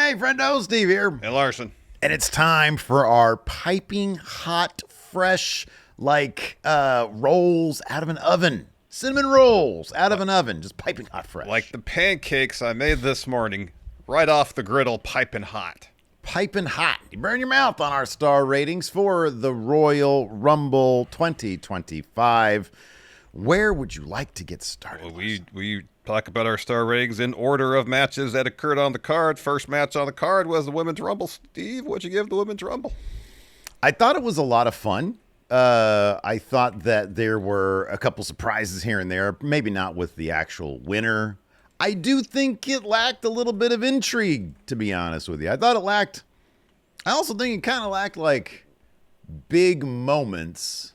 Hey, friendo, Steve here. Hey, Larson. And it's time for our piping hot, fresh, rolls out of an oven. Cinnamon rolls out of an oven, just piping hot fresh. Like the pancakes I made this morning, right off the griddle, piping hot. Piping hot. You burn your mouth on our star ratings for the Royal Rumble 2025. Where would you like to get started? Well, we talk about our star ratings in order of matches that occurred on the card. First match on the card was the Women's Rumble. Steve, what'd you give the Women's Rumble? I thought it was a lot of fun. I thought that there were a couple surprises here and there, maybe not with the actual winner. I do think it lacked a little bit of intrigue, to be honest with you. I also think it kind of lacked like big moments.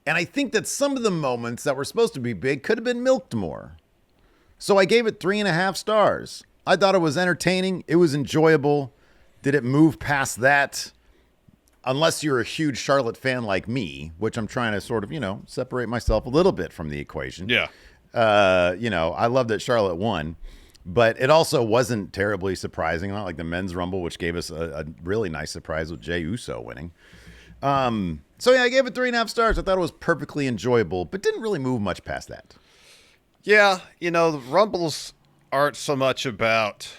And I think that some of the moments that were supposed to be big could have been milked more. So I gave it 3.5 stars. I thought it was entertaining. It was enjoyable. Did it move past that? Unless you're a huge Charlotte fan like me, which I'm trying to sort of, separate myself a little bit from the equation. Yeah. I love that Charlotte won, but it also wasn't terribly surprising. Not like the Men's Rumble, which gave us a really nice surprise with Jey Uso winning. So yeah, I gave it 3.5 stars. I thought it was perfectly enjoyable, but didn't really move much past that. Yeah, the Rumbles aren't so much about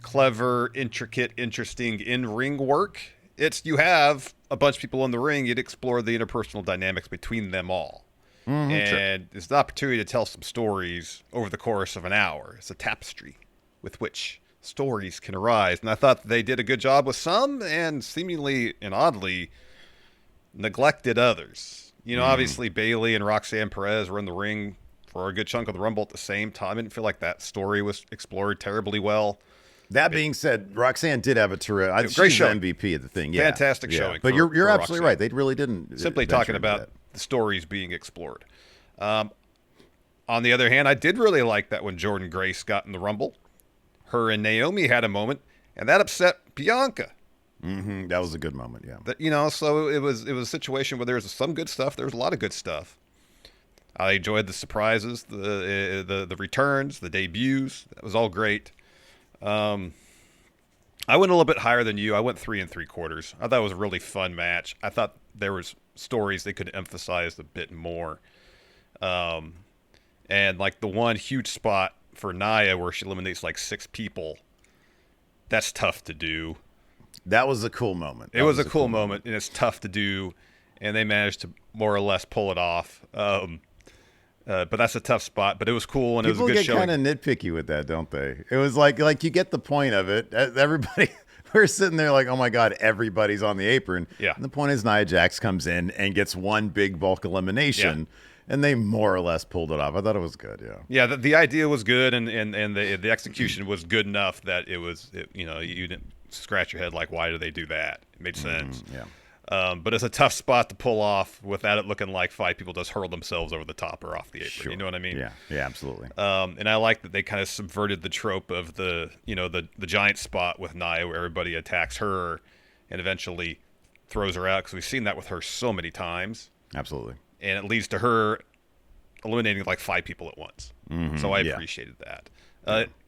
clever, intricate, interesting in-ring work. It's you have a bunch of people in the ring, you'd explore the interpersonal dynamics between them all. And it's an opportunity to tell some stories over the course of an hour. It's a tapestry with which stories can arise. And I thought they did a good job with some and seemingly and oddly neglected others. Obviously Bayley and Roxanne Perez were in the ring for a good chunk of the Rumble at the same time. I didn't feel like that story was explored terribly well. That being said, Roxanne did have a terrific, great she's show. the MVP of the thing. Yeah. Fantastic showing. But you're for absolutely Roxanne. right. They really didn't. Simply venture talking into about that. the stories being explored. On the other hand, I did really like that when Jordan Grace got in the Rumble. Her and Naomi had a moment, and that upset Bianca. Mm-hmm. That was a good moment, yeah. So it was a situation where there was some good stuff. There was a lot of good stuff. I enjoyed the surprises, the returns, the debuts. That was all great. I went a little bit higher than you. I went 3 3/4. I thought it was a really fun match. I thought there was stories they could emphasize a bit more. And like the one huge spot for Nia where she eliminates like 6 people, that's tough to do. That was a cool moment. It was a cool moment, and it's tough to do, and they managed to more or less pull it off. But that's a tough spot, but it was cool, and People it was a good showing. People get kind of nitpicky with that, don't they? It was like you get the point of it. Everybody, we're sitting there like, oh my God, everybody's on the apron. Yeah. And the point is Nia Jax comes in and gets one big bulk elimination, and they more or less pulled it off. I thought it was good, yeah. Yeah, the idea was good, and the execution was good enough that you didn't scratch your head like, why do they do that? It made sense. Yeah. But it's a tough spot to pull off without it looking like 5 people just hurl themselves over the top or off the apron. Sure. You know what I mean? Yeah, absolutely. And I like that they kind of subverted the trope of the giant spot with Nia where everybody attacks her and eventually throws her out, because we've seen that with her so many times. Absolutely. And it leads to her eliminating like 5 people at once. Mm-hmm. So I appreciated that.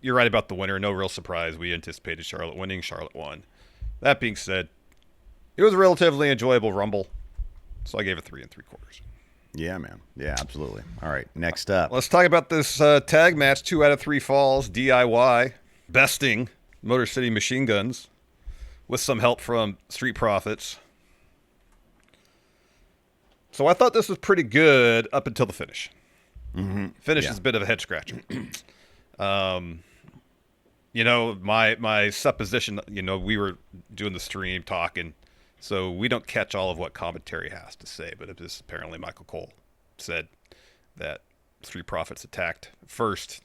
You're right about the winner. No real surprise. We anticipated Charlotte winning. Charlotte won. That being said, it was a relatively enjoyable Rumble, so I gave it 3 3/4. Yeah, man. Yeah, absolutely. All right, next up. Let's talk about this tag match. 2 out of 3 falls. DIY besting Motor City Machine Guns with some help from Street Profits. So I thought this was pretty good up until the finish. Mm-hmm. Finish is a bit of a head scratcher. My supposition, we were doing the stream talking, so we don't catch all of what commentary has to say, but it was apparently Michael Cole said that Street Profits attacked first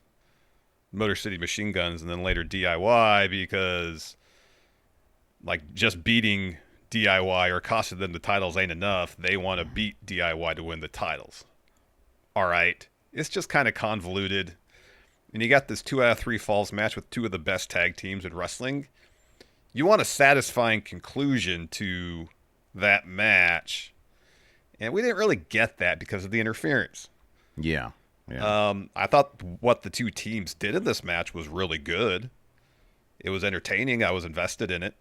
Motor City Machine Guns and then later DIY because like just beating DIY or costing them the titles ain't enough. They want to beat DIY to win the titles. All right. It's just kind of convoluted. And you got this 2 out of 3 falls match with 2 of the best tag teams in wrestling. You want a satisfying conclusion to that match. And we didn't really get that because of the interference. Yeah. I thought what the 2 teams did in this match was really good. It was entertaining. I was invested in it.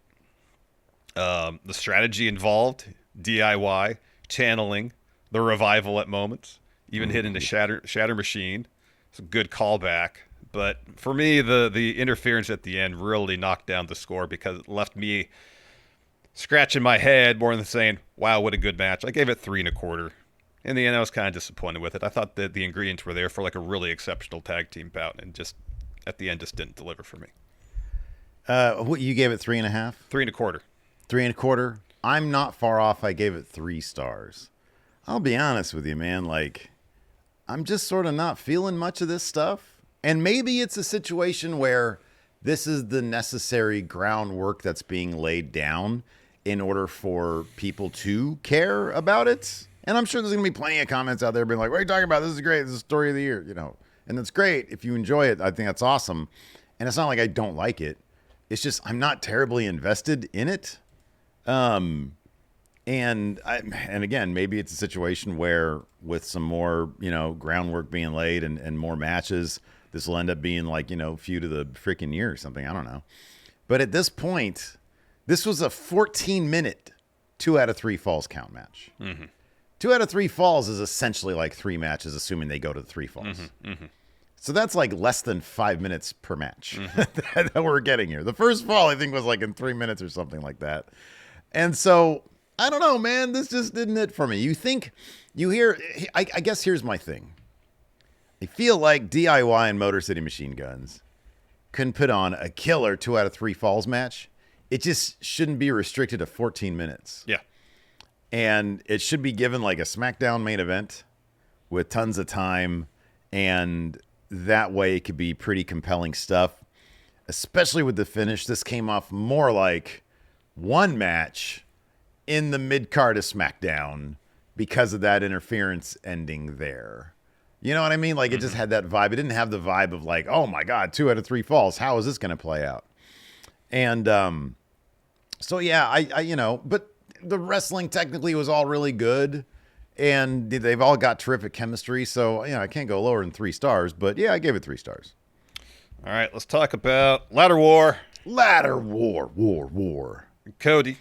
The strategy involved, DIY, channeling, the revival at moments, even hitting the shatter machine. It's a good callback. But for me, the interference at the end really knocked down the score because it left me scratching my head more than saying, wow, what a good match. I gave it 3.25. In the end, I was kind of disappointed with it. I thought that the ingredients were there for like a really exceptional tag team bout, and just at the end just didn't deliver for me. What you gave it 3.5? 3.25. 3.25. I'm not far off. I gave it 3 stars. I'll be honest with you, man. Like, I'm just sort of not feeling much of this stuff. And maybe it's a situation where this is the necessary groundwork that's being laid down in order for people to care about it. And I'm sure there's going to be plenty of comments out there being like, what are you talking about? This is great. This is the story of the year, you know. And that's great. If you enjoy it, I think that's awesome. And it's not like I don't like it. It's just I'm not terribly invested in it. And again, maybe it's a situation where with some more, you know, groundwork being laid and more matches, this will end up being like, you know, feud of the freaking year or something. I don't know. But at this point, this was a 14-minute 2 out of 3 falls count match. Mm-hmm. 2 out of 3 falls is essentially like 3 matches, assuming they go to the 3 falls. Mm-hmm. Mm-hmm. So that's like less than 5 minutes per match that we're getting here. The first fall, I think, was like in 3 minutes or something like that. And so, I don't know, man. This just didn't hit for me. You hear, I guess here's my thing. I feel like DIY and Motor City Machine Guns can put on a killer 2 out of 3 falls match. It just shouldn't be restricted to 14 minutes. Yeah. And it should be given like a SmackDown main event with tons of time. And that way it could be pretty compelling stuff, especially with the finish. This came off more like one match in the mid-card of SmackDown because of that interference ending there. You know what I mean? Like, it just had that vibe. It didn't have the vibe of like, oh my God, 2 out of 3 falls. How is this going to play out? And so, yeah, I you know, but the wrestling technically was all really good. And they've all got terrific chemistry. So, you know, I can't go lower than 3 stars. But, yeah, I gave it 3 stars. All right, let's talk about Ladder War. Ladder War. Cody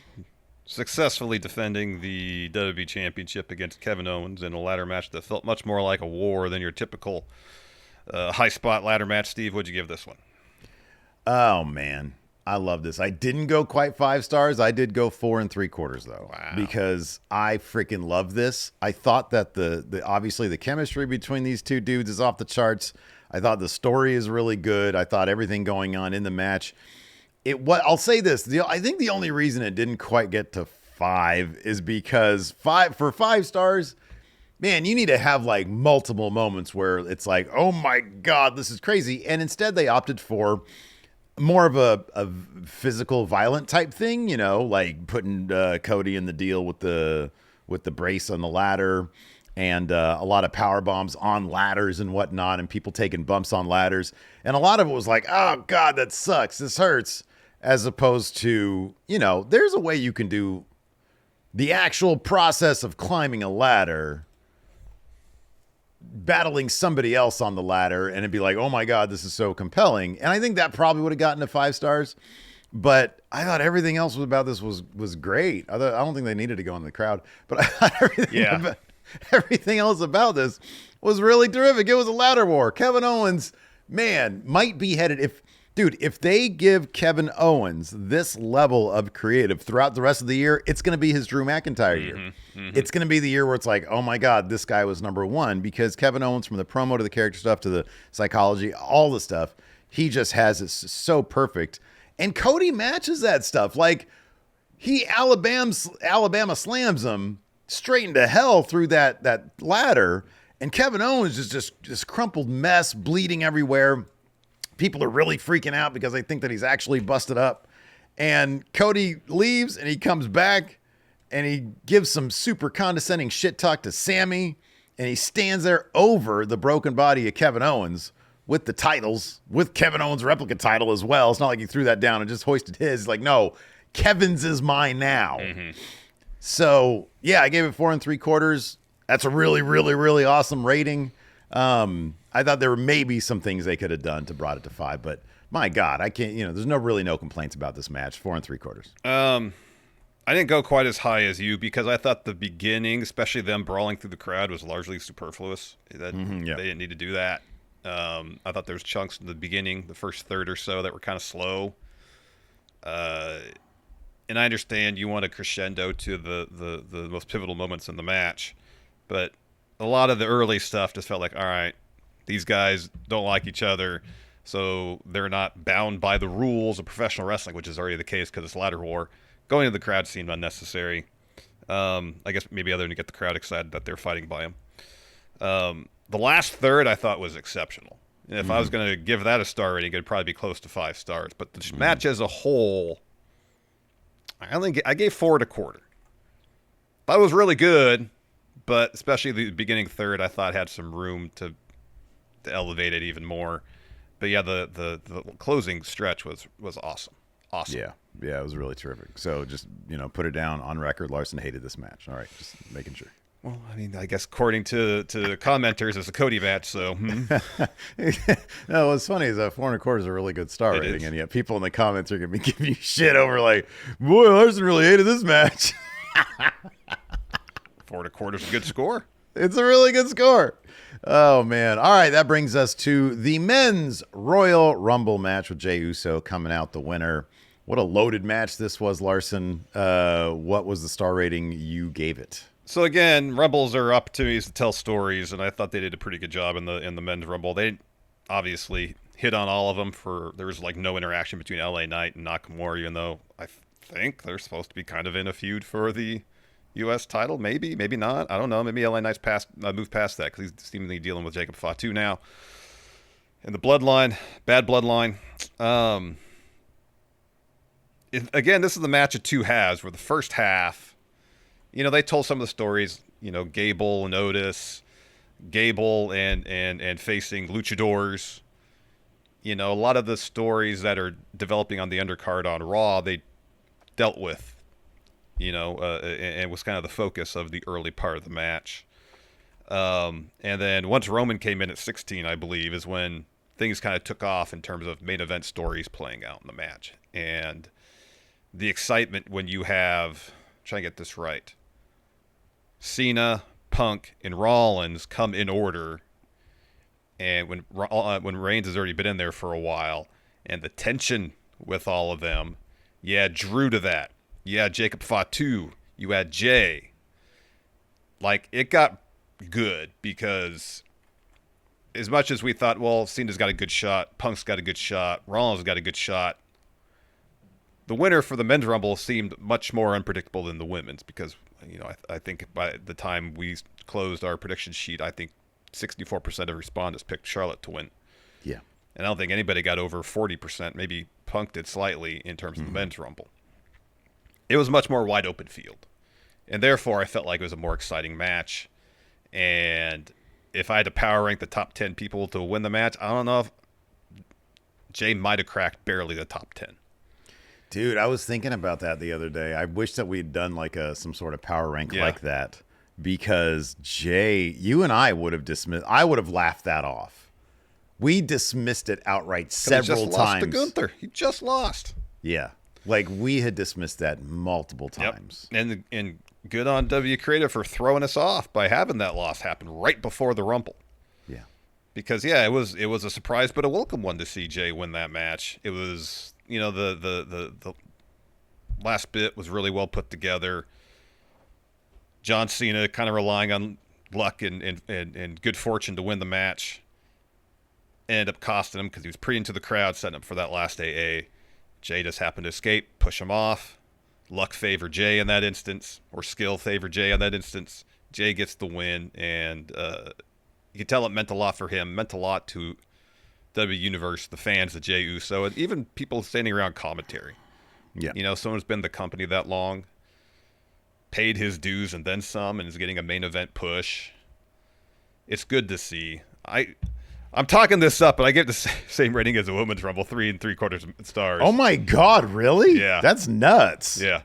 successfully defending the WWE Championship against Kevin Owens in a ladder match that felt much more like a war than your typical high spot ladder match. Steve, what'd you give this one? Oh, man. I love this. I didn't go quite 5 stars. I did go 4 3/4 though. Wow. Because I freaking love this. I thought that the obviously the chemistry between these two dudes is off the charts. I thought the story is really good. I thought everything going on in the match. I'll say this. I think the only reason it didn't quite get to 5 is because 5 stars, man, you need to have like multiple moments where it's like, oh my God, this is crazy. And instead they opted for more of a physical violent type thing, you know, like putting Cody in the deal with the brace on the ladder and a lot of power bombs on ladders and whatnot and people taking bumps on ladders. And a lot of it was like, oh God, that sucks. This hurts. As opposed to, you know, there's a way you can do the actual process of climbing a ladder, battling somebody else on the ladder, and it'd be like, oh my God, this is so compelling. And I think that probably would have gotten to 5 stars. But I thought everything else about this was great. I don't think they needed to go in the crowd, but I thought everything else about this was really terrific. It was a ladder war. Kevin Owens, man, might be headed if they give Kevin Owens this level of creative throughout the rest of the year, it's going to be his Drew McIntyre year. Mm-hmm. It's going to be the year where it's like, oh my God, this guy was number 1, because Kevin Owens, from the promo to the character stuff to the psychology, all the stuff, he just has it so perfect. And Cody matches that stuff. Like, he Alabama slams him straight into hell through that ladder. And Kevin Owens is just this crumpled mess, bleeding everywhere. People are really freaking out because they think that he's actually busted up. And Cody leaves and he comes back and he gives some super condescending shit talk to Sammy. And he stands there over the broken body of Kevin Owens with the titles, with Kevin Owens' replica title as well. It's not like he threw that down and just hoisted his. He's like, no, Kevin's is mine now. Mm-hmm. So, yeah, I gave it 4 3/4. That's a really, really, really awesome rating. I thought there were maybe some things they could have done to brought it to 5, but My God, I can't. There's no complaints about this match. 4 3/4. I didn't go quite as high as you because I thought the beginning, especially them brawling through the crowd, was largely superfluous. That Yeah. They didn't need to do that. I thought there was chunks in the beginning, the first third or so, that were kind of slow. And I understand you want a crescendo to the most pivotal moments in the match, but a lot of the early stuff just felt like, all right, these guys don't like each other, so they're not bound by the rules of professional wrestling, which is already the case because it's ladder war. Going to the crowd seemed unnecessary. I guess maybe other than to get the crowd excited that they're fighting by him. The last third I thought was exceptional. And if I was going to give that a star rating, it'd probably be close to 5 stars. But the match as a whole, I gave 4 1/4. That was really good, but especially the beginning third, I thought had some room to elevate it even more. But yeah, the closing stretch was awesome. Awesome. Yeah, it was really terrific. So just, put it down on record. Larson hated this match. All right, just making sure. Well, I mean, I guess according to commenters, it's a Cody match, so. No, what's funny is that 4 1/4 is a really good star rating, and yet people in the comments are going to be giving you shit over like, boy, Larson really hated this match. 4 1/4 is a good score. It's a really good score. Oh, man. All right, that brings us to the men's Royal Rumble match with Jey Uso coming out the winner. What a loaded match this was, Larson. What was the star rating you gave it? So again, Rumbles are opportunities to tell stories, and I thought they did a pretty good job in the men's Rumble. They obviously hit on all of them. There was like no interaction between LA Knight and Nakamura, even though I think they're supposed to be kind of in a feud for the U.S. title. Maybe not. I don't know. Maybe LA Knight's moved past that because he's seemingly dealing with Jacob Fatu now. And the bloodline, bad bloodline. Again, this is the match of two halves, where the first half, they told some of the stories, Gable and Otis, Gable and facing luchadors. A lot of the stories that are developing on the undercard on Raw, they dealt with, and was kind of the focus of the early part of the match. And then once Roman came in at 16, I believe, is when things kind of took off in terms of main event stories playing out in the match. And the excitement when you have, try and get this right, Cena, Punk, and Rollins come in order, and when Reigns has already been in there for a while, and the tension with all of them, you add Drew to that, you add Jacob Fatu, you add Jay, like, it got good, because as much as we thought, well, Cena's got a good shot, Punk's got a good shot, Rollins got a good shot, the winner for the men's Rumble seemed much more unpredictable than the women's, because, I think by the time we closed our prediction sheet, I think 64% of respondents picked Charlotte to win. Yeah. And I don't think anybody got over 40%. Maybe Punk did slightly in terms of the men's Rumble. It was a much more wide open field. And therefore, I felt like it was a more exciting match. And if I had to power rank the top 10 people to win the match, I don't know if Jay might have cracked barely the top 10. Dude, I was thinking about that the other day. I wish that we'd done like some sort of power rank like that, because Jay, you and I would have laughed that off. We dismissed it outright several times. He just lost to Gunther. He just lost. Yeah. Like, we had dismissed that multiple times. Yep. And good on W Creative for throwing us off by having that loss happen right before the Rumble. Yeah. Because it was a surprise but a welcome one to see Jay win that match. It was, the last bit was really well put together. John Cena kind of relying on luck and good fortune to win the match. Ended up costing him because he was pretty into the crowd, setting up for that last AA. Jay just happened to escape, push him off. Luck favored Jay in that instance, or skill favored Jay in that instance. Jay gets the win, and you can tell it meant a lot for him, meant a lot to W Universe, the fans of Jey Uso, and even people standing around commentary. Yeah. Someone who's been in the company that long, paid his dues and then some, and is getting a main event push. It's good to see. I'm talking this up, but I give the same rating as the Women's Rumble, 3 3/4 stars. Oh my God, really? Yeah. That's nuts. Yeah.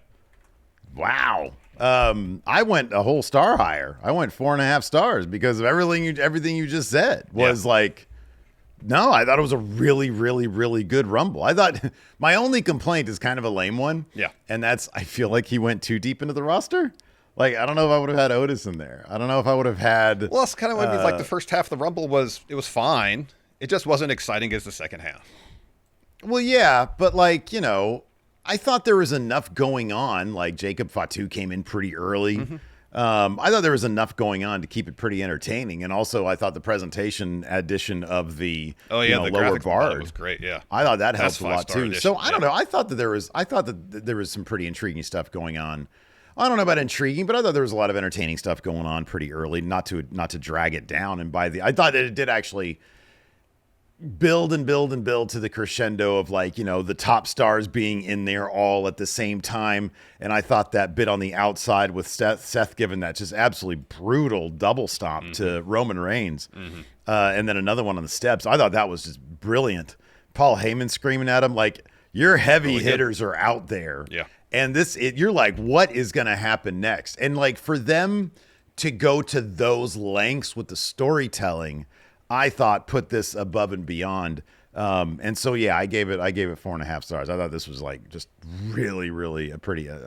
Wow. I went a whole star higher. I went 4.5 stars because of everything you just said was like No, I thought it was a really, really, really good Rumble. I thought my only complaint is kind of a lame one. Yeah. And that's, I feel like he went too deep into the roster. Like, I don't know if I would have had Otis in there. I don't know if I would have had. Well, that's kind of what I mean. Like the first half of the Rumble was fine. It just wasn't exciting as the second half. Well, yeah, but like, I thought there was enough going on. Like Jacob Fatu came in pretty early. Mm-hmm. I thought there was enough going on to keep it pretty entertaining. And also, I thought the presentation addition of the the lower graphics bar was great. Yeah, I thought that That's helped a lot too. edition, So I don't know. I thought that there was some pretty intriguing stuff going on. I don't know about intriguing, but I thought there was a lot of entertaining stuff going on pretty early. Not to drag it down. And I thought that it did actually build and build and build to the crescendo of like, the top stars being in there all at the same time. And I thought that bit on the outside with Seth giving that just absolutely brutal double stomp to Roman Reigns. And then another one on the steps. I thought that was just brilliant. Paul Heyman screaming at him like, your heavy hitters are out there. Yeah. And you're like, what is going to happen next? And like for them to go to those lengths with the storytelling, I thought put this above and beyond. And so, yeah, I gave it 4.5 stars. I thought this was like just really, really a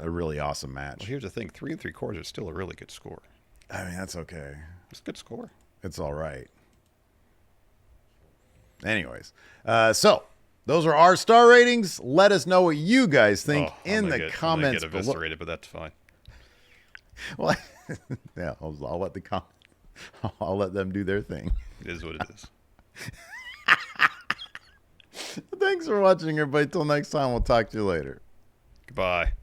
really awesome match. Well, here's the thing. 3 3/4 is still a really good score. I mean, that's okay. It's a good score. It's all right. Anyways, so those are our star ratings. Let us know what you guys think in the comments I'm gonna get eviscerated, but that's fine. Well, yeah, I'll let I'll let them do their thing. It is what it is. Thanks for watching, everybody. Till next time, we'll talk to you later. Goodbye.